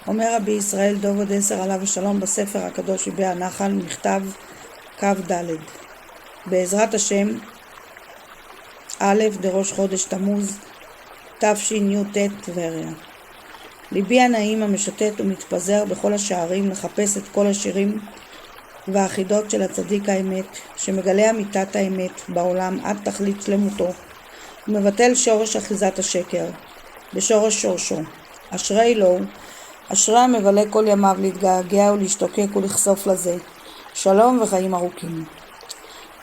אומר רבי ישראל דוב עוד 10 עליו השלום בספר הקדוש איבי הנחל, מכתב כ"ד. בעזרת השם, א' דראש חודש תמוז, תשי"ט טבריה. ליבי הנעים המשתת ומתפזר בכל השערים לחפש את כל השירים והחידות של הצדיק האמת, שמגלה אמיתת האמת בעולם עד תכלית שלמותו, ומבטל שורש אחיזת השקר בשורש שורשו. אשרי לו, אשרי המבלה כל ימיו להתגעגע ולהשתוקק ולחשוף לזה, שלום וחיים ארוכים.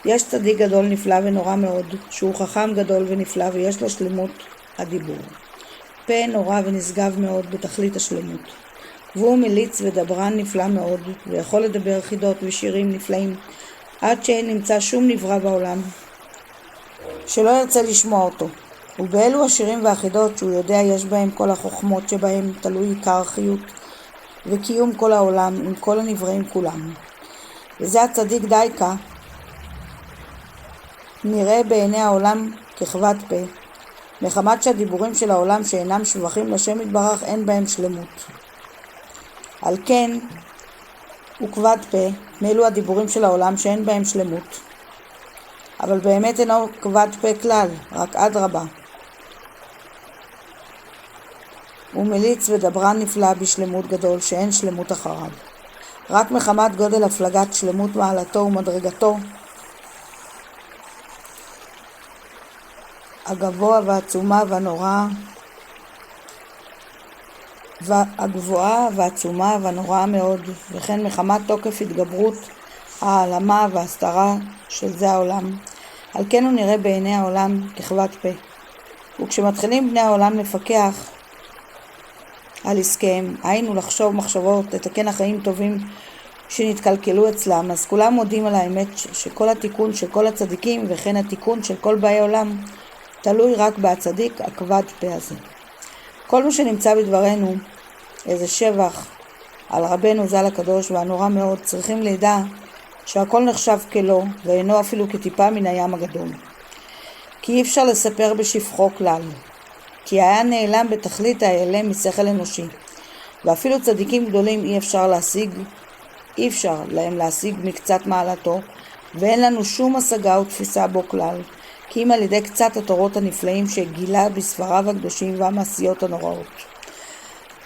יש צדיק גדול נפלא ונורא מאוד, שהוא חכם גדול ונפלא ויש לו שלמות הדיבור. פה נורא ונשגב מאוד בתכלית השלמות. והוא מליץ ודברן נפלא מאוד, ויכול לדבר חידות ושירים נפלאים, עד שאין נמצא שום נברא בעולם שלא ירצה לשמוע אותו. ובאלו השירים והחידות שהוא יודע יש בהם כל החוכמות שבהם תלוי עיקר החיות וקיום כל העולם עם כל הנבראים כולם. וזה הצדיק דייקה נראה בעיני העולם ככבד פה, מחמת שהדיבורים של העולם שאינם שבחים לשם יתברך אין בהם שלמות. על כן הוא כבד פה מאלו הדיבורים של העולם שאין בהם שלמות, אבל באמת אינו כבד פה כלל, רק אדרבה. הוא מליץ ודברן נפלא בשלמות גדול שאין שלמות אחריו. רק מחמת גודל הפלגת שלמות מעלתו ומדרגתו הגבוה והעצומה והנוראה והגבוהה והעצומה והנוראה מאוד, וכן מחמת תוקף התגברות העלמה והסתרה של זה העולם. על כן הוא נראה בעיני העולם ככבד פה. וכשמתחילים בני העולם לפקח על עסקיהם, היינו לחשוב מחשבות, לתקן החיים טובים שנתקלקלו אצלם, אז כולם מודים על האמת שכל התיקון של כל הצדיקים וכן התיקון של כל באי עולם תלוי רק בהצדיק הכבד פה הזה. כל מה שנמצא בדברנו, איזה שבח על רבנו ז"ל הקדוש והנורא מאוד, צריכים לדע שהכל נחשב כלא ואינו אפילו כטיפה מן הים הגדול. כי אי אפשר לספר בשפחו כלל, כי היה נעלם בתכלית ההיעלם משכל אנושי, ואפילו צדיקים גדולים אי אפשר להם להשיג מקצת מעלתו, ואין לנו שום השגה ותפיסה בו כלל, כי אם על ידי קצת התורות הנפלאים שגילה בספריו הקדושים והמעשיות הנוראות.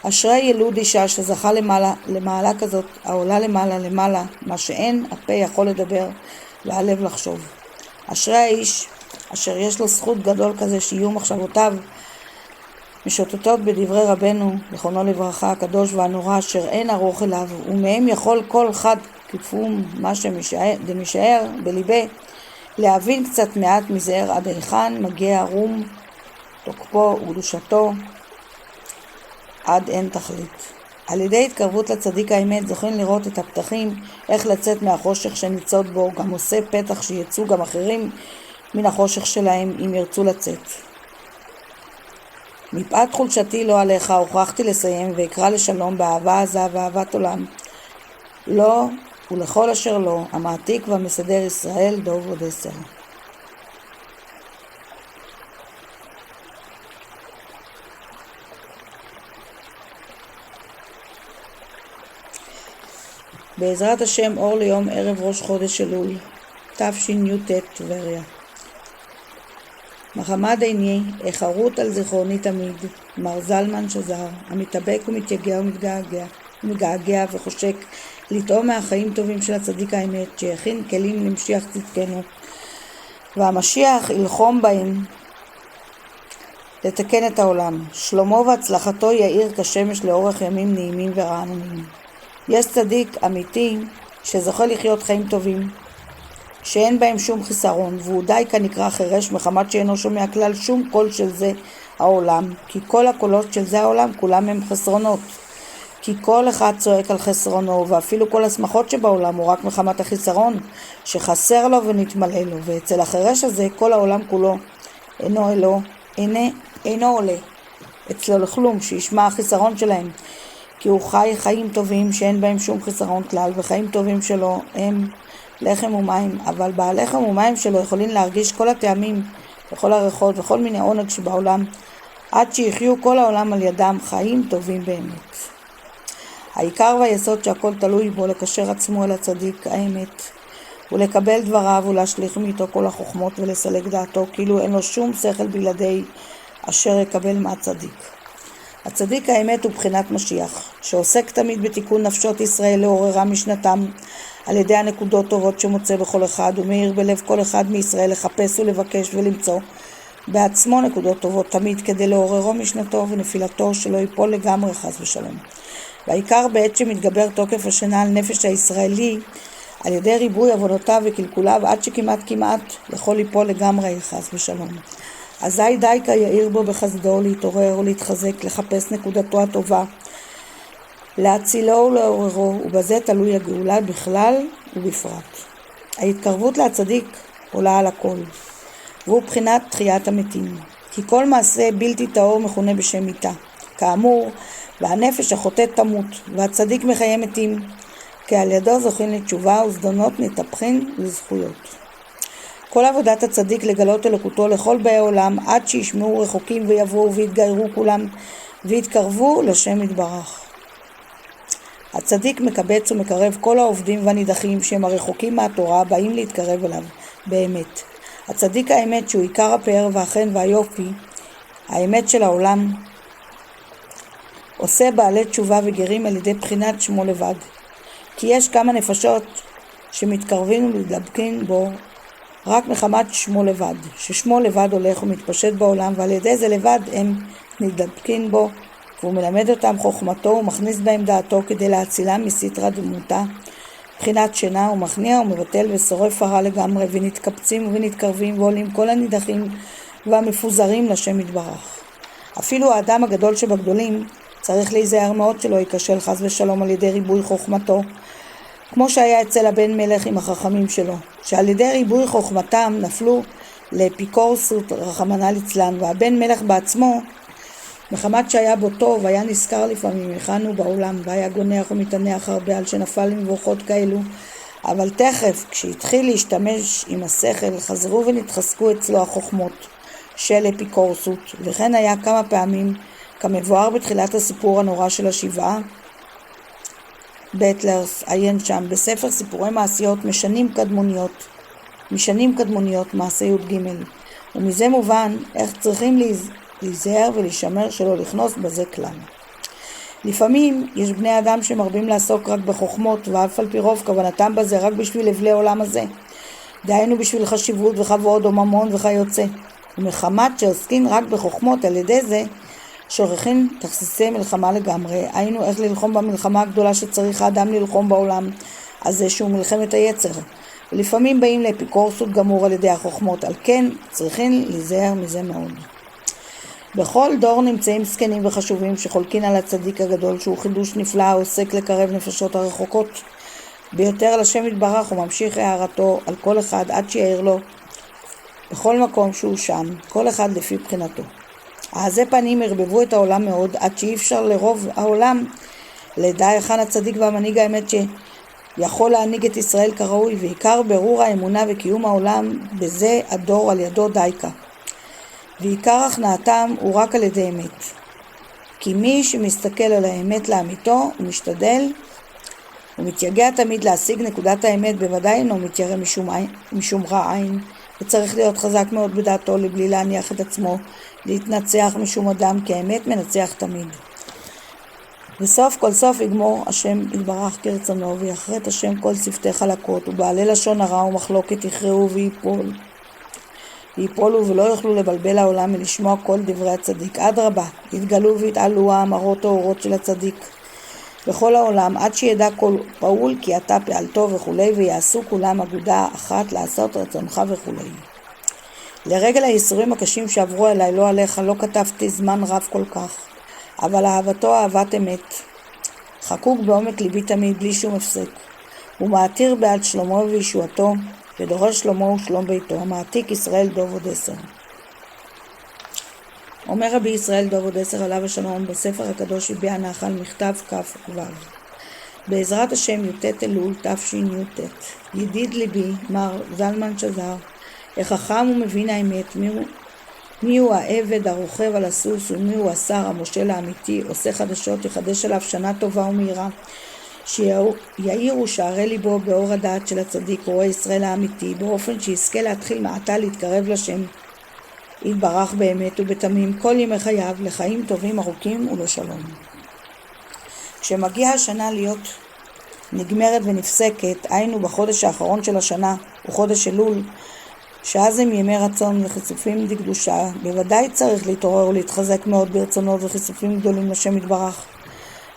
אשרי ילוד אישה שזכה למעלה כזאת, העולה למעלה, מה שאין הפה יכול לדבר והלב לחשוב. אשרי האיש אשר יש לו זכות גדול כזה שיהיו מחשבותיו משוטטות בדברי רבנו, זכרונו לברכה, הקדוש והנורא, אשר אין ארוך אליו, ומהם יכול כל אחד כפום מה שמשאר בליבי, להבין קצת מעט מזהר עד היכן מגיע רום תוקפו וקדושתו עד אין תכלית. על ידי התקרבות לצדיק האמת זוכים לראות את הפתחים, איך לצאת מהחושך שניצוד בו, גם עושה פתח שיצאו גם אחרים מן החושך שלהם אם ירצו לצאת. מפאת חולשתי לא עליך הוכרחתי לסיים ואקרא לשלום באהבה עזה ואהבת עולם לא ולכל אשר לא, המעתיק והמסדר ישראל דוב עוד 10. בעזרת השם, אור ליום ערב ראש חודש אלול, תשי"ט טבריה. מחמד עיני, החרות על זיכרוני תמיד, מר זלמן שזר, המתאבק ומתייגע ומגעגע וחושק לטעום מהחיים טובים של הצדיק האמת, שיכין כלים למשיח צדקנו, והמשיח ילחום בהם לתקן את העולם. שלומו והצלחתו יאיר כשמש לאורך ימים נעימים ורעננים. יש צדיק אמיתי שזוכה לחיות חיים טובים, שאין בהם שום חיסרון, והוא די כנקרא חירש מחמת שאינו שומע כלל שום קול של זה העולם, כי כל הקולות של זה העולם כולם הם חסרונות. כי כל אחד צועק על חסרונו, ואפילו כל השמחות שבעולם הוא רק מחמת החיסרון שחסר לו ונתמלא לו, ואצל החירש הזה כל העולם כולו אינו עולה אצלו לכלום שישמע החיסרון שלהם, כי הוא חי חיים טובים שאין בהם שום חיסרון כלל, וחיים טובים שלו הם לחם ומים, אבל בלחם ומים שלו יכולים להרגיש כל הטעמים וכל הריחות וכל מיני עונג שבעולם, עד שיחיו כל העולם על ידם חיים טובים באמת. העיקר והיסוד שהכל תלוי בו לקשר עצמו אל הצדיק האמת, ולקבל דבריו ולהשליך מאיתו כל החוכמות ולסלק דעתו, כאילו אין לו שום שכל בלעדי אשר יקבל מהצדיק. הצדיק האמת הוא בחינת משיח, שעוסק תמיד בתיקון נפשות ישראל לעוררה משנתם, על ידי הנקודות טובות שמוצא בכל אחד, ומאיר בלב כל אחד מישראל לחפש ולבקש ולמצוא בעצמו נקודות טובות תמיד, כדי לעוררו משנתו ונפילתו שלא ייפול לגמרי חס ושלום. והעיקר בעת שמתגבר תוקף השינה על נפש הישראלי, על ידי ריבוי עבודותיו וקלקוליו, עד שכמעט יכול ליפול לגמרי חס ושלום. אזי דייקה יאיר בו בחסדו להתעורר ולהתחזק, לחפש נקודתו הטובה, להצילו ולעוררו, ובזה תלוי הגאולה בכלל ובפרט. ההתקרבות להצדיק עולה על הכל, והוא בחינת תחיית המתים, כי כל מעשה בלתי טהור מכונה בשם מיתה, כאמור, והנפש החוטאת תמות, והצדיק מחיי מתים, כי על ידו זוכים לתשובה וזדונות נתהפכים לזכויות. כל עבודת הצדיק לגלות אלוקותו לכל באי עולם, עד שישמעו רחוקים ויבואו ויתגיירו כולם ויתקרבו לשם יתברך. הצדיק מקבץ ומקרב כל העובדים והנידחים שהם הרחוקים מהתורה, באים להתקרב אליו באמת. הצדיק האמת שהוא עיקר הפאר והחן והיופי, האמת של העולם, עושה בעלי תשובה וגרים על ידי בחינת שמו לבד. כי יש כמה נפשות שמתקרבים ומתדבקים בו רק מחמת שמו לבד, ששמו לבד הולך ומתפשט בעולם, ועל ידי זה לבד הם מתדבקים בו, והוא מלמד אותם חוכמתו ומכניס בהם דעתו כדי להצילם מסתרה דמותה, בחינת שינה, ומכניע ומבטל ושורף הרע לגמרי, ונתקבצים ונתקרבים ועולים כל הנידחים והמפוזרים לשם יתברך. אפילו האדם הגדול שבגדולים צריך להיזהר מאוד שלא ייכשל חס ושלום על ידי ריבוי חוכמתו, כמו שהיה אצל הבן מלך עם החכמים שלו, שעל ידי ריבוי חוכמתם נפלו לאפיקורסות רחמנא ליצלן, והבן מלך בעצמו, מחמת שהיה בו טוב, היה נזכר לפעמים היכן הוא בעולם, והיה גונח ומתענח הרבה על שנפל למבוכות כאלו, אבל תכף כשהתחיל להשתמש עם השכל, חזרו ונתחזקו אצלו החוכמות של אפיקורסות, וכן היה כמה פעמים, כמבואר בתחילת הסיפור הנורא של השבעה, בטלרס עיין שם בספר סיפורי מעשיות משנים קדמוניות מעשה י"ג, ומזה מובן איך צריכים להיזהר ולהישמר שלא לכנוס בזה כלל. לפעמים יש בני אדם שמרבים לעסוק רק בחוכמות, ואף על פי רוב כוונתם בזה רק בשביל לבלי עולם הזה, דהיינו בשביל חשיבות וכבוד או ממון וכיוצא, ומחמת שעוסקים רק בחוכמות, על ידי זה שעורכים תכסיסי מלחמה לגמרי, היינו איך ללחום במלחמה הגדולה שצריך האדם ללחום בעולם הזה שהוא מלחמת היצר, ולפעמים באים לאפיקורסות גמור על ידי החוכמות, על כן צריכים להיזהר מזה מאוד. בכל דור נמצאים זקנים וחשובים שחולקים על הצדיק הגדול, שהוא חידוש נפלא העוסק לקרב נפשות הרחוקות ביותר לשם יתברך, וממשיך הערתו על כל אחד עד שיעיר לו בכל מקום שהוא שם, כל אחד לפי בחינתו. העזי פנים הרבבו את העולם מאוד, עד שאי אפשר לרוב העולם לדע היכן הצדיק והמנהיג האמת שיכול להנהיג את ישראל כראוי, ועיקר ברור האמונה וקיום העולם בזה הדור על ידו דייקה. ועיקר הכנעתם הוא רק על ידי אמת. כי מי שמסתכל על האמת לאמיתו, הוא משתדל, הוא מתייגע תמיד להשיג נקודת האמת, בוודאי אינו מתיירא משום רע עין, וצריך להיות חזק מאוד בדעתו לבלי להניח את עצמו, להתנצח משום אדם, כי האמת מנצח תמיד. וסוף כל סוף יגמור השם יתברך כרצונו, ויחרט השם כל שפתי חלקות, ובעלי לשון הרע ומחלוקת יכרעו ויפולו ולא יוכלו לבלבל העולם מלשמוע כל דברי הצדיק. אדרבה, יתגלו ויתעלו האמרות האורות של הצדיק בכל העולם, עד שידע כל פעול כי אתה פעלתו וכו', ויעשו כולם אגודה אחת לעשות רצונך וכו'. לרגל הייסורים הקשים שעברו אליי, לא עליך, לא כתבתי זמן רב כל כך, אבל אהבתו אהבת אמת, חקוק בעומק ליבי תמיד בלי שום הפסק. הוא מעתיר בעד שלמה וישועתו, ודורש שלמה ושלום ביתו, המעתיק ישראל דוב עוד 10. אומר רבי ישראל דוב עוד 10 עליו השלום בספר הקדוש הביע נחל, מכתב כ"ו. בעזרת השם י"ט אלול תשי"ט. ידיד ליבי מר זלמן שזר, החכם ומבין האמת, מי הוא העבד הרוכב על הסוס ומי הוא השר המושל האמיתי, עושה חדשות, יחדש עליו שנה טובה ומהירה. שיעירו שערי ליבו באור הדעת של הצדיק, רואה ישראל האמיתי, באופן שיזכה להתחיל מעתה להתקרב לשם יתברך באמת ובתמים כל ימי חייו לחיים טובים ארוכים ולשלום. כשמגיעה השנה להיות נגמרת ונפסקת, היינו בחודש האחרון של השנה, הוא חודש אלול, שאז הם ימי רצון וחיצופים דקדושה, בוודאי צריך להתעורר ולהתחזק מאוד ברצונות וחיצופים גדולים לשם יתברך,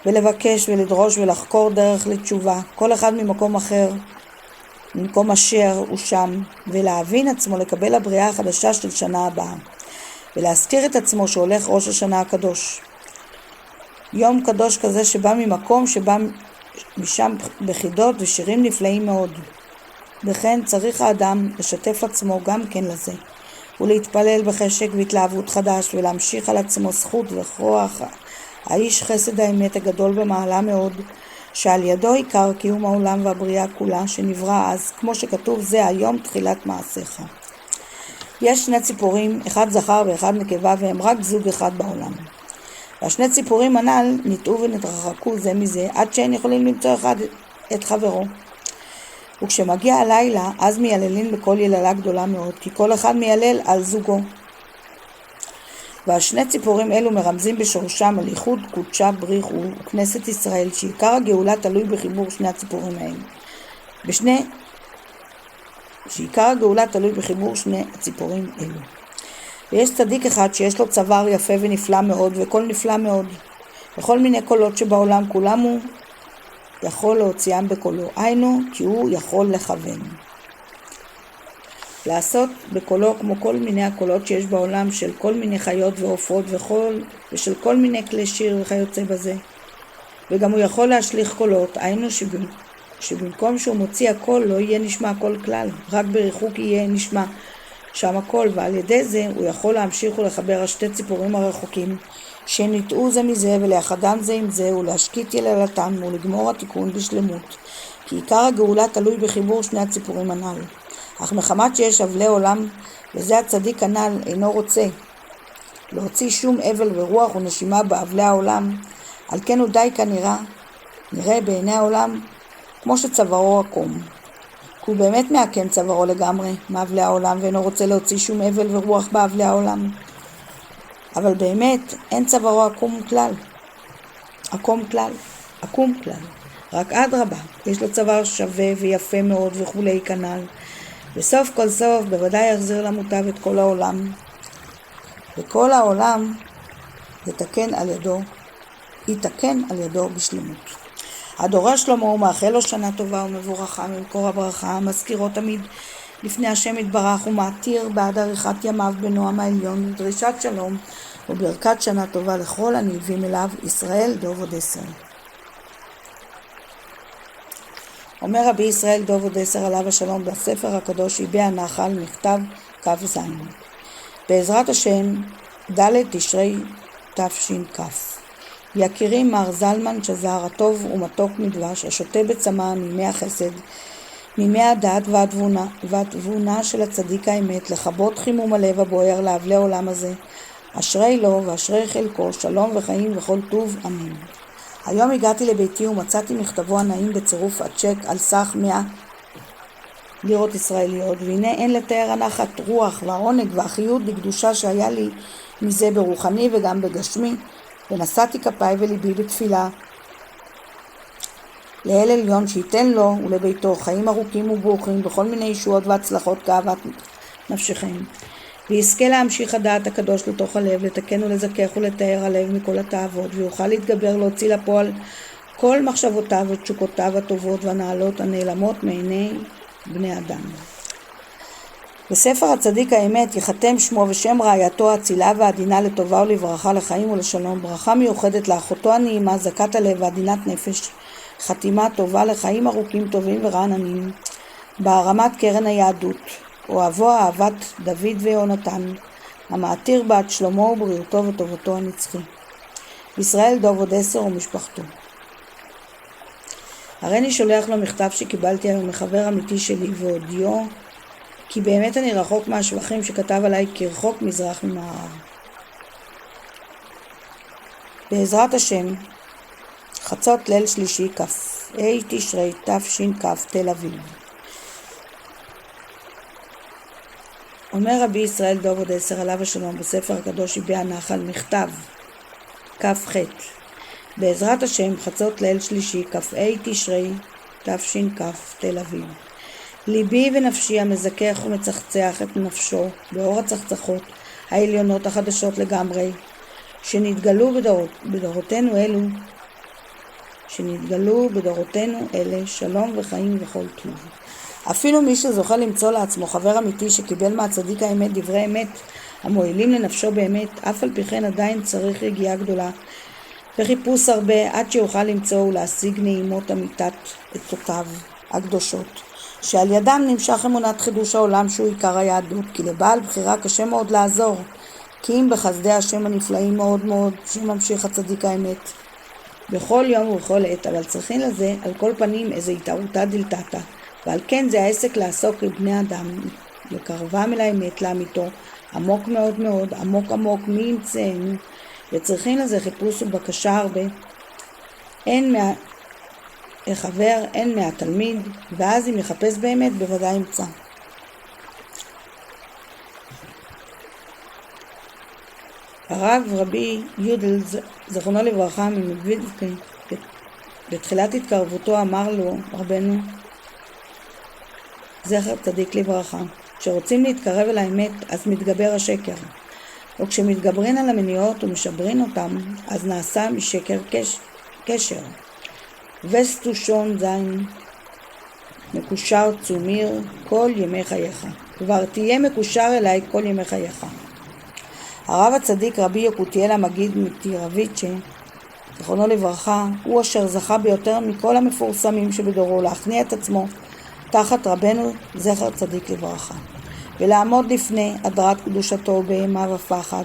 ולבקש ולדרוש ולחקור דרך לתשובה, כל אחד ממקום אחר, ממקום אשר הוא שם, ולהבין עצמו לקבל הבריאה החדשה של שנה הבאה, ולהזכיר את עצמו שהולך ראש השנה הקדוש. יום קדוש כזה שבא ממקום שבא משם בחידות ושירים נפלאים מאוד. וכן צריך האדם לשתף עצמו גם כן לזה, ולהתפלל בחשק והתלהבות חדש, ולהמשיך על עצמו זכות וכוח האיש חסד האמת הגדול במעלה מאוד, שעל ידו עיקר קיום העולם והבריאה כולה שנברא אז, כמו שכתוב זה היום תחילת מעשיך. יש שני ציפורים, אחד זכר ואחד נקבה, והם רק זוג אחד בעולם. והשני ציפורים הנ"ל ניטעו ונתרחקו זה מזה, עד שהן יכולים למצוא אחד את חברו. וכשמגיע הלילה, אז מייללים בכל יללה גדולה מאוד, כי כל אחד מיילל על זוגו. והשני ציפורים אלו מרמזים בשורשם על ייחוד קודשה בריך וכנסת ישראל, שעיקר הגאולה תלוי בחיבור שני הציפורים האלו. שעיקר הגאולה תלוי בחיבור שני הציפורים אלו. ויש צדיק אחד שיש לו צוואר יפה ונפלא מאוד, וקול נפלא מאוד, וכל מיני קולות שבעולם כולם הוא יכול להוציאם בקולו, היינו כי הוא יכול לכוון. לעשות בקולו כמו כל מיני הקולות שיש בעולם של כל מיני חיות ועופות ושל כל מיני כלי שיר וכיוצא בזה. וגם הוא יכול להשליך קולות, היינו שבמקום שהוא מוציא הקול לא יהיה נשמע הקול כלל, רק בריחוק יהיה נשמע שם הקול, ועל ידי זה הוא יכול להמשיך ולחבר השתי ציפורים הרחוקים שניטעו זה מזה ולאחדם זה עם זה ולהשקיט יללתם ולגמור התיקון בשלמות, כי עיקר הגאולה תלוי בחיבור שני הציפורים הנ"ל. אך מחמת שיש אבלי עולם, וזה הצדיק הנ"ל אינו רוצה להוציא שום אבל ורוח ונשימה באבלי העולם, על כן הוא די נראה בעיני העולם כמו שצווארו עקום. כי הוא באמת מעקם צווארו לגמרי מאבלי העולם, ואינו רוצה להוציא שום אבל ורוח באבלי העולם. אבל באמת אין צווארו עקום כלל. רק אדרבה, יש לו צוואר שווה ויפה מאוד וכולי כנ"ל. בסוף כל סוף בוודאי יחזיר למוטב את כל העולם, וכל העולם יתקן על ידו בשלמות. הדורש שלמה ומאחל לו שנה טובה ומבורכה ממקור הברכה, מזכירו תמיד לפני השם יתברך ומעתיר בעד עריכת ימיו בנועם העליון ודרישת שלום וברכת שנה טובה לכל הנלווים אליו, ישראל דוב עוד 10. אומר רבי ישראל דוב עוד 10 עליו השלום בספר הקדוש איבי הנחל, מכתב כ"ז. בעזרת השם ד' תשרי תש"כ. יקירי מר זלמן שזר, הטוב ומתוק מדבש, השותה בצמא מימי החסד, מימי הדעת והתבונה של הצדיק האמת, לכבות חימום הלב הבוער לאבלי העולם הזה, אשרי לו ואשרי חלקו, שלום וחיים וכל טוב, אמן. היום הגעתי לביתי ומצאתי מכתבו הנעים בצירוף הצ'ק על סך 100 לירות ישראליות, והנה אין לתאר הנחת רוח והעונג והחיות לקדושה שהיה לי מזה ברוחני וגם בגשמי, ונשאתי כפיי וליבי בתפילה לאל עליון שייתן לו ולביתו חיים ארוכים וברוכים בכל מיני ישועות והצלחות כאוות נפשכם, ויזכה להמשיך הדעת הקדוש לתוך הלב, לתקן ולזכך ולתאר הלב מכל התאוות, ויוכל להתגבר להוציא לפועל כל מחשבותיו ותשוקותיו הטובות והנעלות הנעלמות מעיני בני אדם. בספר הצדיק האמת יחתם שמו ושם רעייתו הצילה והעדינה לטובה ולברכה, לחיים ולשלום, ברכה מיוחדת לאחותו הנעימה זכת הלב ועדינת נפש, חתימה טובה לחיים ארוכים טובים ורעננים, בהרמת קרן היהדות, אוהבו אהבת דוד ויונתן, המעתיר בת שלמה ובריאותו וטובתו הנצחי. ישראל דוב עוד 10 ומשפחתו. הריני שולח לו מכתב שקיבלתי היום מחבר אמיתי שלי, והודיעו כי באמת אני רחוק מהשבחים שכתב עליי כרחוק מזרח ממערב. בעזרת השם, חצות ליל שלישי כ"ה תשרי תש"כ תל אביב. אומר רבי ישראל דוב עוד 10 עליו השלום בספר הקדוש יביע הנחל מכתב כ"ח. בעזרת השם, חצות ליל שלישי כ"ה תשרי תש"כ תל אביב. ליבי ונפשי המזכך ומצחצח את נפשו באור הצחצחות העליונות החדשות לגמרי שנתגלו בדורותינו אלה שלום וחיים וכל טוב. אפילו מי שזוכה למצוא לעצמו חבר אמיתי שקיבל מהצדיק האמת דברי אמת המועילים לנפשו באמת, אף על פי כן עדיין צריך רגיעה גדולה וחיפוש הרבה עד שיוכל למצוא ולהשיג נעימות אמיתת עצותיו הקדושות, שעל ידם נמשך אמונת חידוש העולם שהוא עיקר היהדות. כי לבעל בחירה קשה מאוד לעזור, כי אם בחסדי השם הנפלאים מאוד מאוד שממשיך הצדיק האמת בכל יום ובכל עת, אבל צריכים לזה על כל פנים איזה התערותא דלתתא, ועל כן זה העסק לעסוק לבני אדם, לקרבם אל האמת לאמיתו, עמוק מאוד מאוד, עמוק עמוק, מי ימצאנו, וצריכים לזה חיפוש ובקשה הרבה, אין מהחבר, אין מהתלמיד, ואז אם יחפש באמת בוודאי ימצא. הרב רבי יודל זכרונו לברכה ממדווידקה בתחילת התקרבותו אמר לו רבנו זכר צדיק לברכה, כשרוצים להתקרב אל האמת אז מתגבר השקר, או כשמתגברים על המניעות ומשברים אותם אז נעשה משקר קשר. וסטושון זין מקושר צומיר כל ימי חייך, כבר תהיה מקושר אליי כל ימי חייך. הרב הצדיק רבי יקותיאל המגיד מטירביצ'ה זכרונו לברכה הוא אשר זכה ביותר מכל המפורסמים שבדורו להכניע את עצמו תחת רבנו זכר צדיק לברכה ולעמוד לפני הדרת קדושתו באימה ופחד,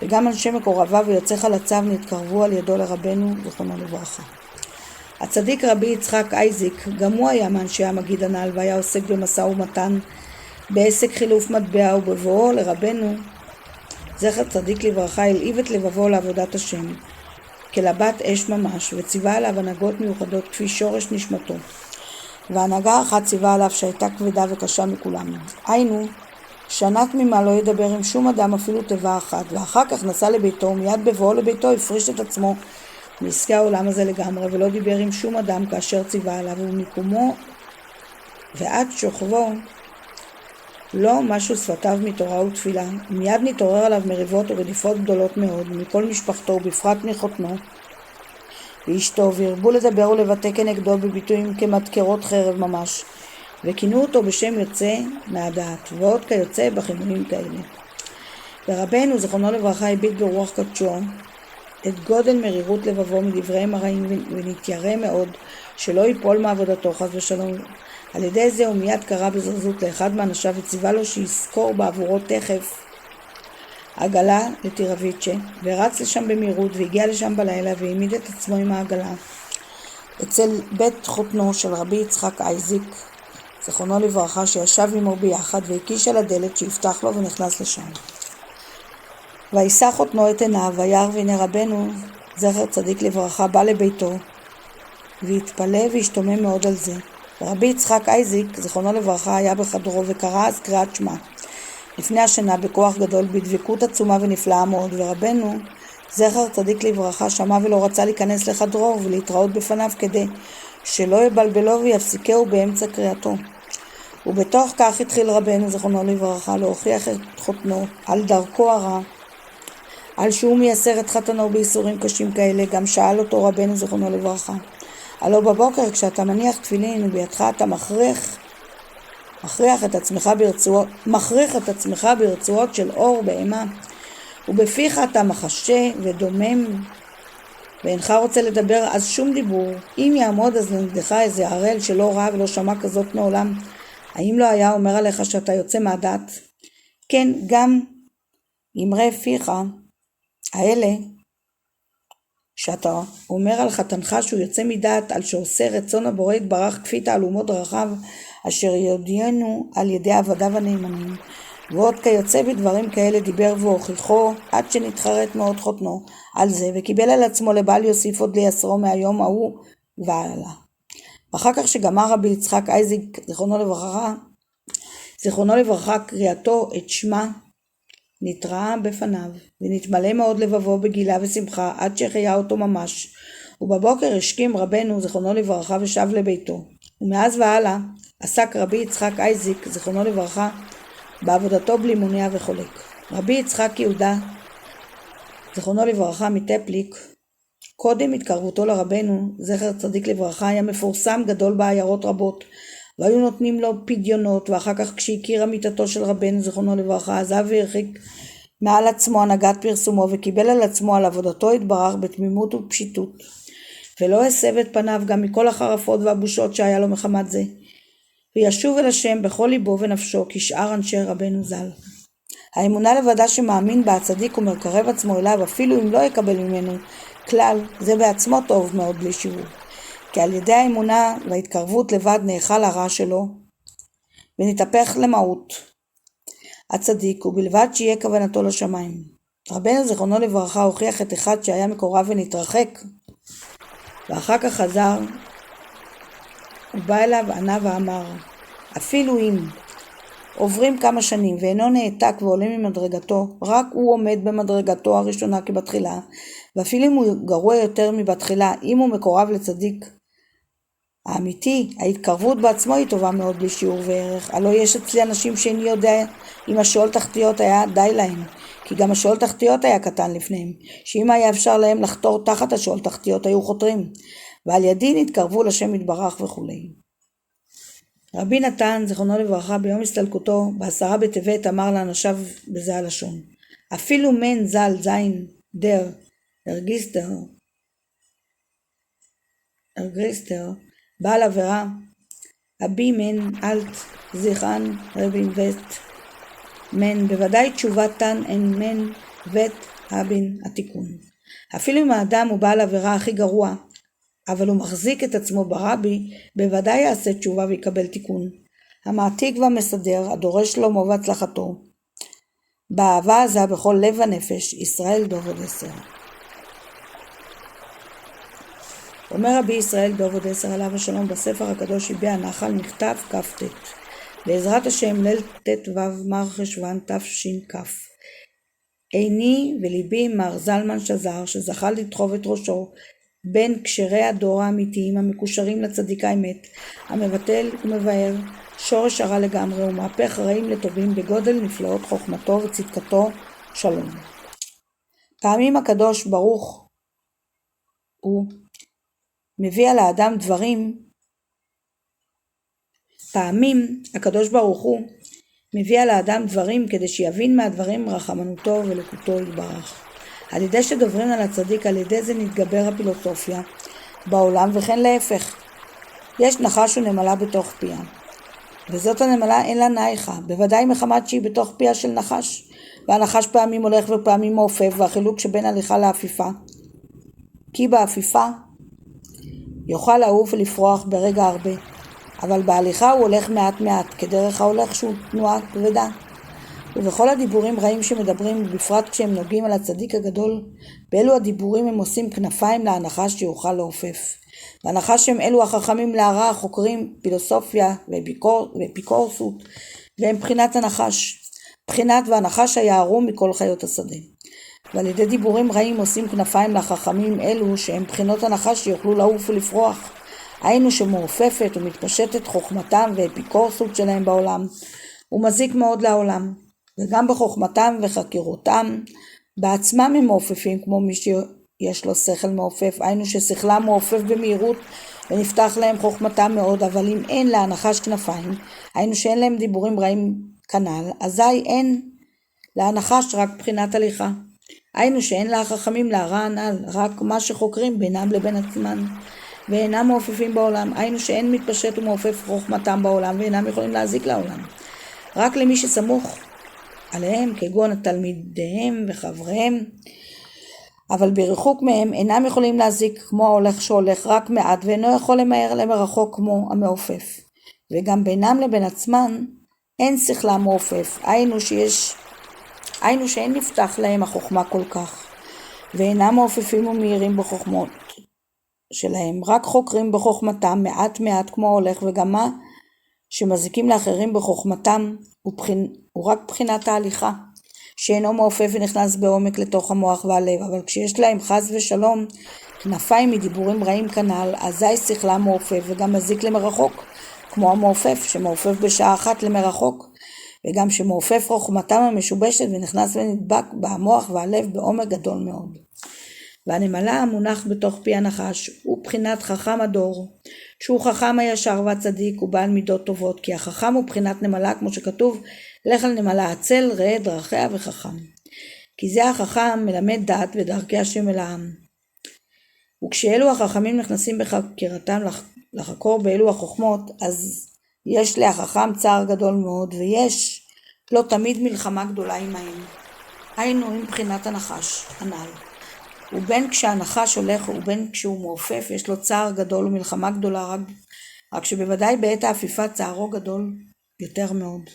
וגם אנשי מקורביו ויוצאי חלציו נתקרבו על ידו לרבנו זכרונו לברכה. הצדיק רבי יצחק אייזיק גם הוא היה מאנשי המגיד הנ"ל והיה עוסק במשא ומתן בעסק חילוף מטבע, ובבואו לרבנו זכר צדיק לברכה הלהיב את לבבו לעבודת השם כלבת אש ממש, וציווה עליו הנהגות מיוחדות כפי שורש נשמתו, והנהגה אחת ציווה עליו שהייתה כבדה וקשה מכולם, היינו שנה תמימה לא ידבר עם שום אדם אפילו תיבה אחת, ואחר כך נסע לביתו ומיד בבואו לביתו הפריש את עצמו מעסקי העולם הזה לגמרי ולא דיבר עם שום אדם כאשר ציווה עליו, ומקומו ועד שוכבו לא משהו שפתיו מתורה ותפילה. מיד נתעורר עליו מריבות ורדיפות גדולות מאוד מכל משפחתו ובפרט מחותנו ואשתו, והרבו לדבר ולבטא כנגדו בביטויים כמדקרות חרב ממש, וכינו אותו בשם יוצא מהדעת ועוד כיוצא בכינויים כאלה. ורבנו זכרונו לברכה הביט ברוח קדשו את גודל מרירות לבבו מדבריהם הרעים ונתיירא מאוד שלא ייפול מעבודתו חס ושלום. על ידי זה הוא מיד קרא בזרזות לאחד מאנשיו וציווה לו שיזכור בעבורו תכף עגלה לטירביצ'ה, ורץ לשם במהירות והגיע לשם בלילה והעמיד את עצמו עם העגלה אצל בית חותנו של רבי יצחק אייזיק זכרונו לברכה שישב עמו ביחד והקיש על הדלת שיפתח לו ונכנס לשם. וישא חותנו את עיניו וירא והנה רבנו זכר צדיק לברכה בא לביתו והתפלא והשתומם מאוד על זה. ורבי יצחק אייזיק זכרונו לברכה היה בחדרו וקרא אז קריאת שמע לפני השינה בכוח גדול בדבקות עצומה ונפלאה מאוד, ורבנו זכר צדיק לברכה שמע ולא רצה להיכנס לחדרו ולהתראות בפניו כדי שלא יבלבלו ויפסיקהו באמצע קריאתו. ובתוך כך התחיל רבנו זכרונו לברכה להוכיח את חותנו על דרכו הרע, על שהוא מייסר את חתנו באיסורים קשים כאלה. גם שאל אותו רבנו זכרונו לברכה, הלא בבוקר כשאתה מניח תפילין ובידך אתה מכריח את עצמך ברצועות של אור באימה, ובפיך אתה מחשה ודומם ואינך רוצה לדבר, אז שום דיבור. אם יעמוד אז לנגדך איזה ערל שלא ראה ולא שמע כזאת מעולם, האם לא היה אומר עליך שאתה יוצא מהדעת? כן, גם אמרי פיך האלה שאתה אומר על חתנך שהוא יוצא מדעת, על שעושה רצון הבורא יתברך כפי תעלומות דרכיו, אשר יודיענו על ידי עבדיו הנאמנים, ועוד כיוצא בדברים כאלה דיבר והוכיחו, עד שנתחרט מאוד חותנו על זה, וקיבל על עצמו לבל יוסיף עוד לייסרו מהיום ההוא והלאה. ואחר כך שגמר רבי יצחק אייזיק זיכרונו לברכה קריאתו את שמה, נתראה בפניו, ונתמלא מאוד לבבו בגילה ושמחה, עד שהחיה אותו ממש. ובבוקר השכים רבנו זיכרונו לברכה ושב לביתו. ומאז והלאה עסק רבי יצחק אייזיק זיכרונו לברכה בעבודתו בלי מונע וחולק. רבי יצחק יהודה זיכרונו לברכה מטפליק, קודם התקרבותו לרבנו זכר צדיק לברכה, היה מפורסם גדול בעיירות רבות, והיו נותנים לו פדיונות. ואחר כך כשהכיר אמיתתו של רבנו זיכרונו לברכה, עזב והרחיק מעל עצמו הנהגת פרסומו, וקיבל על עצמו על עבודתו התברך בתמימות ופשיטות, ולא הסב את פניו גם מכל החרפות והבושות שהיה לו מחמת זה, וישוב אל השם בכל ליבו ונפשו כשאר אנשי רבנו ז"ל. האמונה לבדה שמאמין בה הצדיק ומקרב עצמו אליו, אפילו אם לא יקבל ממנו כלל, זה בעצמו טוב מאוד בלי שיעור, כי על ידי האמונה וההתקרבות לבד נאכל הרע שלו ונתהפך למהות הצדיק, ובלבד שיהיה כוונתו לשמיים. רבנו זיכרונו לברכה הוכיח את אחד שהיה מקורב ונתרחק, ואחר כך חזר ובא אליו ענה ואמר, אפילו אם עוברים כמה שנים ואינו נעתק ועולה ממדרגתו, רק הוא עומד במדרגתו הראשונה כבתחילה, ואפילו אם הוא גרוע יותר מבתחילה, אם הוא מקורב לצדיק האמיתי, ההתקרבות בעצמו היא טובה מאוד בלי שיעור וערך. הלא יש אצלי אנשים שאיני יודע אם השאול תחתיות היה די להם, כי גם השאול תחתיות היה קטן לפניהם, שאם היה אפשר להם לחתור תחת השאול תחתיות היו חותרים, ועל ידי נתקרבו לשם יתברך וכו'. רבי נתן זיכרונו לברכה ביום הסתלקותו ב10 בטבת אמר לאנשיו בזה הלשון, אפילו מן ז"ל זין דר ארגריסטר בעל עבירה אבי מן אלט זיכרן רבין ות מן, בוודאי תשובתן אין מן ות הבין התיקון. אפילו אם האדם הוא בעל עבירה הכי גרוע, אבל הוא מחזיק את עצמו ברבי, בוודאי יעשה תשובה ויקבל תיקון. המעתיק והמסדר, הדורש שלומו והצלחתו, באהבה עזה בכל לב ונפש, ישראל דוב עוד 10. אומר רבי ישראל דוב עוד 10 עליו השלום בספר הקדוש יביע הנחל, נכתב כ"ט, בעזרת השם ליל ט"ו מר חשוון תש"כ. עיני וליבי מר זלמן שזר, שזכה לדחוב את ראשו בין קשרי הדור האמיתיים המקושרים לצדיק האמת, המבטל ומבאר שורש הרע לגמרי ומהפך רעים לטובים בגודל נפלאות חוכמתו וצדקתו שלום. פעמים הקדוש ברוך הוא מביא על האדם דברים, כדי שיבין מהדברים רחמנותו ולקותו יתברך. על ידי שדוברים על הצדיק, על ידי זה נתגבר הפילוסופיה בעולם, וכן להפך. יש נחש ונמלה בתוך פיה, וזאת הנמלה אין לה נייחה, בוודאי מחמת שהיא בתוך פיה של נחש, והנחש פעמים הולך ופעמים מעופף, והחילוק שבין הליכה לאפיפה, כי באפיפה יוכל לעוף ולפרוח ברגע הרבה, אבל בהליכה הוא הולך מעט מעט, כדרך ההולך שהוא תנועה כבדה. ובכל הדיבורים רעים שמדברים, בפרט כשהם נוגעים על הצדיק הגדול, באלו הדיבורים הם עושים כנפיים להנחש שיוכל לעופף. והנחש הם אלו החכמים להרע, חוקרים פילוסופיה ואפיקורסות, והם בחינת הנחש. בחינת והנחש היערו מכל חיות השדה. ועל ידי דיבורים רעים עושים כנפיים לחכמים אלו שהם בחינות הנחש שיוכלו לעוף ולפרוח. היינו שמעופפת ומתפשטת חוכמתם ואפיקורסות שלהם בעולם, ומזיק מאוד לעולם. וגם בחוכמתם וחקירותם בעצמם הם מעופפים, כמו מי שיש לו שכל מעופף, היינו ששכלם מעופף במהירות ונפתח להם חוכמתם מאוד, אבל אם אין להנחש כנפיים, היינו שאין להם דיבורים רעים כנל, אזי אין להנחש רק בחינת הליכה. היינו שאין לה חכמים להרע הנ"ל, רק מה שחוקרים בינם לבין עצמם, ואינם מעופפים בעולם. היינו שאין מתפשט ומעופף חוכמתם בעולם, ואינם יכולים להזיק לעולם. רק למי שסמוך עליהם, כגון תלמידיהם וחבריהם, אבל ברחוק מהם אינם יכולים להזיק, כמו ההולך שהולך רק מעט, ואינו יכול למהר למרחוק כמו המעופף. וגם בינם לבין עצמן אין שכלם מעופף, היינו שאין נפתח להם החוכמה כל כך, ואינם מעופפים ומהירים בחוכמות שלהם, רק חוקרים בחוכמתם מעט מעט כמו הולך, וגם מה שמזיקים לאחרים בחוכמתם הוא רק בחינת ההליכה, שאינו מעופף ונכנס בעומק לתוך המוח והלב, אבל כשיש להם חס ושלום כנפיים מדיבורים רעים כנ"ל, אזי שכלם מעופף וגם מזיק למרחוק, כמו המעופף שמעופף בשעה אחת למרחוק, וגם שמעופף חוכמתם המשובשת ונכנס ונדבק במוח והלב בעומק גדול מאוד. והנמלה המונח בתוך פי הנחש הוא בחינת חכם הדור, שהוא חכם הישר והצדיק ובעל מידות טובות, כי החכם הוא בחינת נמלה, כמו שכתוב, לך על נמלה עצל ראה דרכיה וחכם. כי זה החכם מלמד דעת ודרכי השם אל העם. וכשאלו החכמים נכנסים בחקירתם לחקור באלו החוכמות, אז יש להחכם צער גדול מאוד, ויש לא תמיד מלחמה גדולה עמהם, היינו עם בחינת הנחש הנ"ל. ובין כשהנחש הולך ובין כשהוא מעופף יש לו צער גדול ומלחמה גדולה, רק שבוודאי בעת האפיפה צערו גדול יותר מאוד.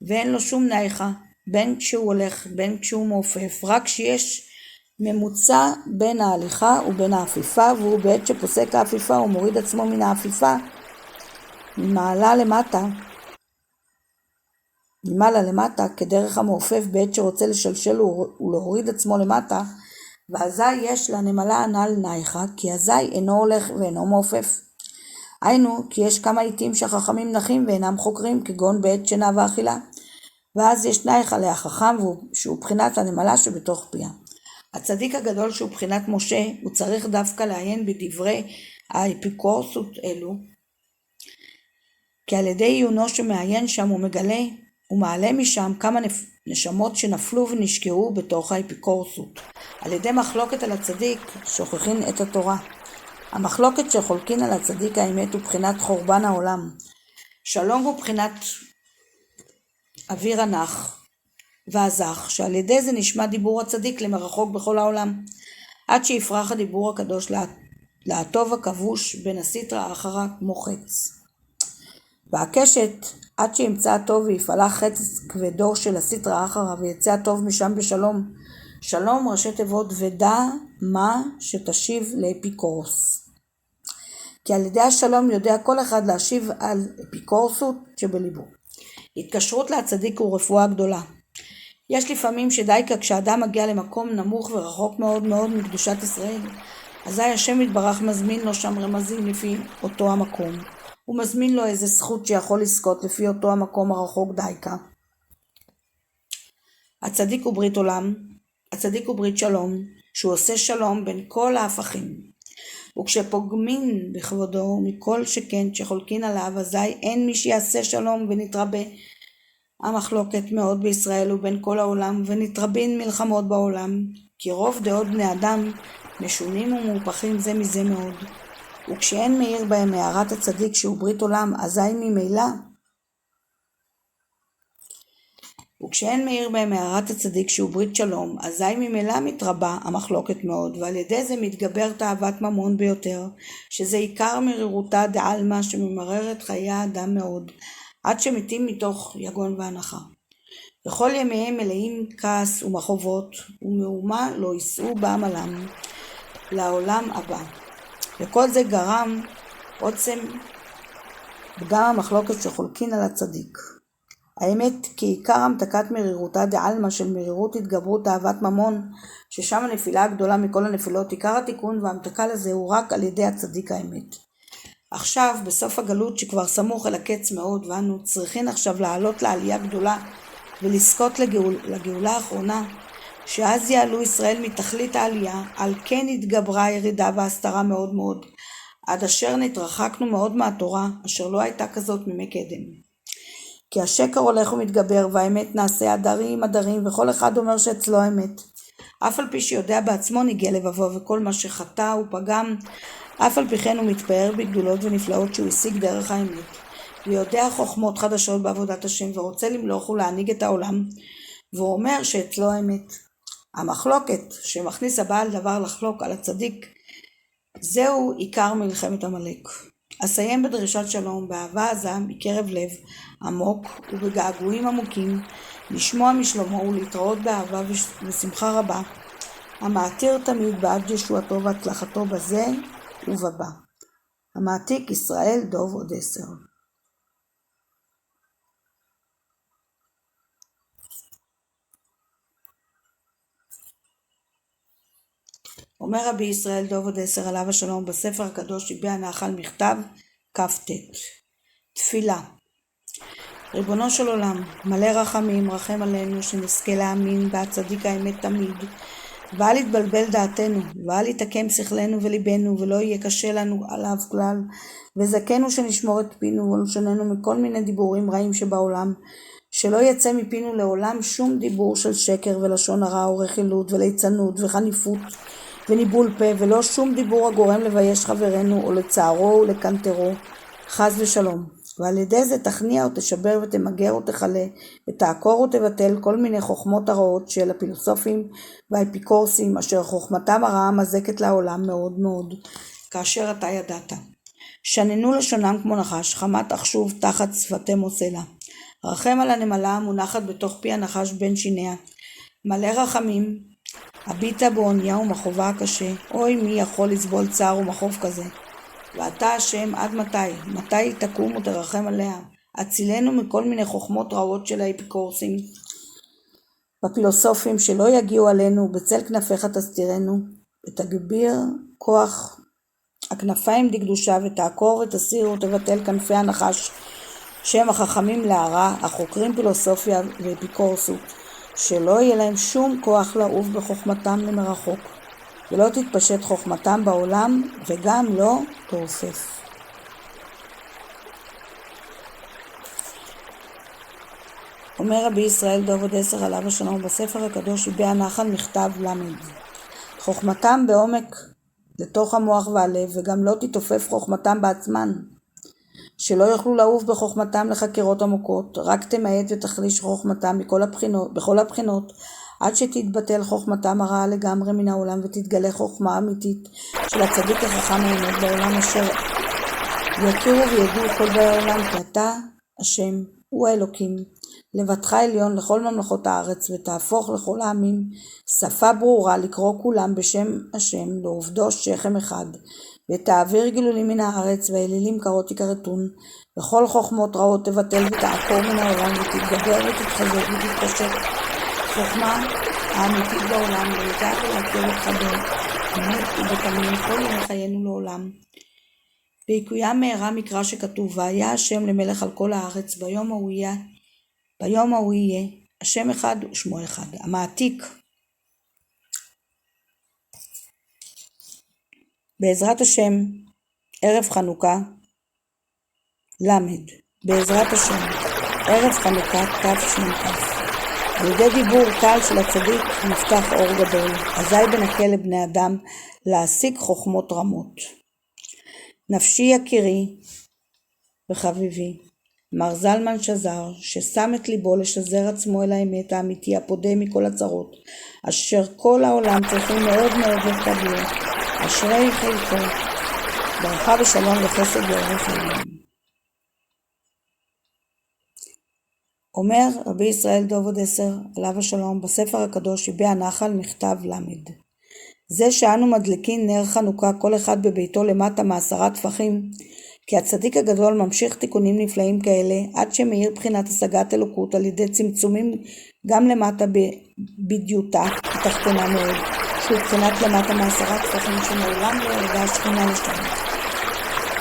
ואין לו שום נייחה, בין כשהוא הולך בין כשהוא מעופף, רק שיש ממוצע בין ההליכה ובין האפיפה, והוא בעת שפוסק האפיפה הוא מוריד עצמו מן האפיפה ממעלה למטה כדרך המעופף בעת שרוצה לשלשל ולהוריד עצמו למטה, ואזי יש לנמלה הנ"ל נייחה, כי אזי אינו הולך ואינו מעופף. היינו כי יש כמה עיתים שהחכמים נחים ואינם חוקרים, כגון בעת שינה ואכילה, ואז יש נייחה להחכם שהוא בחינת הנמלה שבתוך פיה. הצדיק הגדול שהוא בחינת משה, הוא צריך דווקא לעיין בדברי האפיקורסות אלו, כי על ידי עיונו שמעיין שם הוא מגלה ומעלה משם כמה נשמות שנפלו ונשקעו בתוך האפיקורסות. על ידי מחלוקת על הצדיק שוכחין את התורה. המחלוקת שחולקין על הצדיק האמת הוא בחינת חורבן העולם. שלום הוא בחינת אוויר הנח והזך, שעל ידי זה נשמע דיבור הצדיק למרחוק בכל העולם, עד שיפרח הדיבור הקדוש להטוב הכבוש בין הסטרא האחרא כמו חץ. והקשת עד שימצא הטוב ויפעלה חץ כבדו של הסטרא האחרא ויצא הטוב משם בשלום. שלום ראשי תיבות ודע מה שתשיב לאפיקורס. כי על ידי השלום יודע כל אחד להשיב על אפיקורסות שבליבו. התקשרות להצדיק הוא רפואה גדולה. יש לפעמים שדייקה כשאדם מגיע למקום נמוך ורחוק מאוד מאוד מקדושת ישראל, אזי השם יתברך מזמין לו שם רמזים לפי אותו המקום. הוא מזמין לו איזה זכות שיכול לזכות לפי אותו המקום הרחוק דייקה. הצדיק הוא ברית עולם, הצדיק הוא ברית שלום, שהוא עושה שלום בין כל ההפכים. וכשפוגמין בכבודו מכל שכן שחולקין עליו, אזי אין מי שיעשה שלום ונתרבה המחלוקת מאוד בישראל ובין כל העולם, ונתרבין מלחמות בעולם, כי רוב דעות בני אדם משונים ומהופכים זה מזה מאוד. וכשאין מאיר בהם הערת הצדיק שהוא ברית עולם, אזי ממילא וכשאין מאיר בהם הערת הצדיק שהוא ברית שלום, אזי ממילא מתרבה המחלוקת מאוד, ועל ידי זה מתגבר תאוות ממון ביותר, שזה עיקר מרירותה דעלמא שממררת חיי האדם מאוד, עד שמתים מתוך יגון והנחה. וכל ימיהם מלאים כעס ומחובות, ומהומה לא יישאו בעמלם לעולם הבא. וכל זה גרם עוצם פגם המחלוקת שחולקין על הצדיק. האמת כי עיקר המתקת מרירותה דעלמא של מרירות התגברות תאוות ממון, ששם הנפילה הגדולה מכל הנפילות, עיקר התיקון והמתקה לזה הוא רק על ידי הצדיק האמת. עכשיו בסוף הגלות שכבר סמוך אל הקץ מאוד, ואנו צריכים עכשיו לעלות לעלייה גדולה ולזכות לגאולה האחרונה, שאז יעלו ישראל מתכלית העלייה, על כן התגברה הירידה וההסתרה מאוד מאוד, עד אשר נתרחקנו מאוד מהתורה, אשר לא הייתה כזאת מימי קדם. כי השקר הולך ומתגבר, והאמת נעשה עדרים, וכל אחד אומר שאצלו האמת. אף על פי שיודע בעצמו ניגע לבבו, וכל מה שחטא ופגם, אף על פי כן הוא מתפאר בגדולות ונפלאות שהוא השיג דרך האמת. ויודע חוכמות חדשות בעבודת השם, ורוצה למלוך ולהנהיג את העולם, והוא אומר שאצלו האמת. המחלוקת שמכניס הבעל דבר לחלוק על הצדיק, זהו עיקר מלחמת עמלק. אסיים בדרישת שלום, באהבה עזה מקרב לב עמוק ובגעגועים עמוקים, לשמוע משלומו ולהתראות באהבה ושמחה רבה, המעתיר תמיד בעד ישועתו והצלחתו בזה ובבא. המעתיק ישראל דוב עוד 10. אומר רבי ישראל דוב עוד 10 עליו השלום בספר הקדוש יביע נחל מכתב כ"ט. תפילה. ריבונו של עולם, מלא רחמים, רחם עלינו שנזכה להאמין בהצדיק האמת תמיד, ואל יתבלבל דעתנו, ואל יתעקם שכלנו וליבנו, ולא יהיה קשה לנו עליו כלל, וזכנו שנשמור את פינו ולשוננו מכל מיני דיבורים רעים שבעולם, שלא יצא מפינו לעולם שום דיבור של שקר ולשון הרע או רכילות וליצנות וחניפות וניבול פה, ולא שום דיבור הגורם לבייש חברנו או לצערו או לקנטרו, חס ושלום. ועל ידי זה תכניע או תשבר ותמגר או תחלה ותעקור או תבטל כל מיני חוכמות הרעות של הפילוסופים והאפיקורסים, אשר חוכמתם הרעה מזקת לעולם מאוד מאוד, כאשר אתה ידעת. שננו לשונם כמו נחש, חמת אחשוב תחת שפתי מוסלה. רחם על הנמלה המונחת בתוך פי הנחש בין שיניה. מלא רחמים, הביטה בעוניה ומחובה הקשה. אוי, מי יכול לסבול צער ומחוב כזה? ואתה השם עד מתי? מתי תקום ותרחם עליה? הצילנו מכל מיני חוכמות רעות של האפיקורסים בפילוסופים, שלא יגיעו עלינו, בצל כנפיך תסתירנו, ותגביר כוח הכנפיים דקדושה, ותעקור ותסיר ותבטל כנפי הנחש, שהם החכמים להרע, החוקרים פילוסופיה ואפיקורסות, שלא יהיה להם שום כוח לעוף בחוכמתם למרחוק, ולא תתפשט חוכמתם בעולם, וגם לא תורפף. אומר רבי ישראל דוב עוד 10 עליו השלום בספר הקדוש יביע נחל מכתב למד. חוכמתם בעומק לתוך המוח והלב, וגם לא תתופף חוכמתם בעצמן, שלא יוכלו לעוף בחוכמתם לחקירות עמוקות, רק תמעט ותחליש חוכמתם בכל הבחינות, עד שתתבטל חוכמתם הרעה לגמרי מן העולם, ותתגלה חוכמה אמיתית של הצדיק החכם האמת בעולם, אשר יכירו וידעו כל באי העולם כי אתה השם הוא האלוקים, לבדך עליון לכל ממלכות הארץ, ותהפוך לכל העמים שפה ברורה לקרוא כולם בשם השם, לעובדו שכם אחד, ותעביר גילולים מן הארץ, והאלילים קרות יכרתון, וכל חוכמות רעות תבטל ותעקור מן העולם, ותתגבר ותתחזק ותתפשט חוכמה האמיתית בעולם, ולדעת ולהכיר אותך באמת ובתמים כל ימי חיינו לעולם. ויקוים מהרה מקרא שכתוב, והיה השם למלך על כל הארץ, ביום ההוא יהיה השם אחד ושמו אחד. המעתיק. בעזרת השם ערב חנוכה למד. בעזרת השם ערב חנוכה תש"כ. על ידי דיבור קל של הצדיק נפתח אור גדול, אזי בנקל לבני אדם להשיג חוכמות רמות. נפשי יקירי וחביבי, מר זלמן שזר, ששם את ליבו לשזר עצמו אל האמת האמיתי הפודה מכל הצרות, אשר כל העולם צריכים מאוד מאוד לקבל, אשרי חלקו, ברכה ושלום וחסד ואורך ימים. אומר רבי ישראל דוב עוד 10 עליו השלום בספר הקדוש יביע נחל מכתב למד. זה שאנו מדליקים נר חנוכה כל אחד בביתו למטה מ10 טפחים, כי הצדיק הגדול ממשיך תיקונים נפלאים כאלה עד שמאיר בחינת השגת אלוקות על ידי צמצומים גם למטה בדיוטה התחתונה מאוד, שהוא בחינת למטה מ10 טפחים שמעולם לא ירדה השכינה לשם.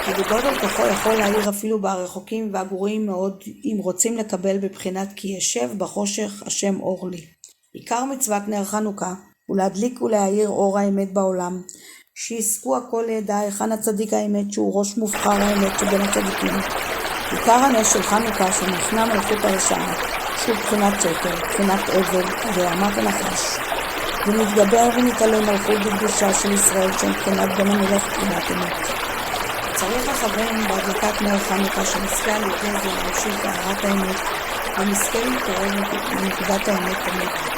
כי בגודל כוחו יכול להאיר אפילו ברחוקים והגרועים מאוד, אם רוצים לקבל בבחינת כי ישב בחושך השם אור לי. עיקר מצוות נר חנוכה הוא להדליק ולהאיר אור האמת בעולם, שיזכו הכל לידע היכן הצדיק האמת שהוא ראש מובחר האמת שבין הצדיקים. עיקר הנר של חנוכה שנכנע מלכות הרשעה, שהוא בחינת שקר, בחינת עבל ורמת הנחש, ונתגבר ונתעלה מלכות בקדושה של ישראל שהם בחינת בן המלך בחינת אמת. צריך לכוון בהדלקת נר חנוכה שנזכה על ידי זה להמשיך טהרת האמת ונזכה להתקרב לנקודת האמת תמיד.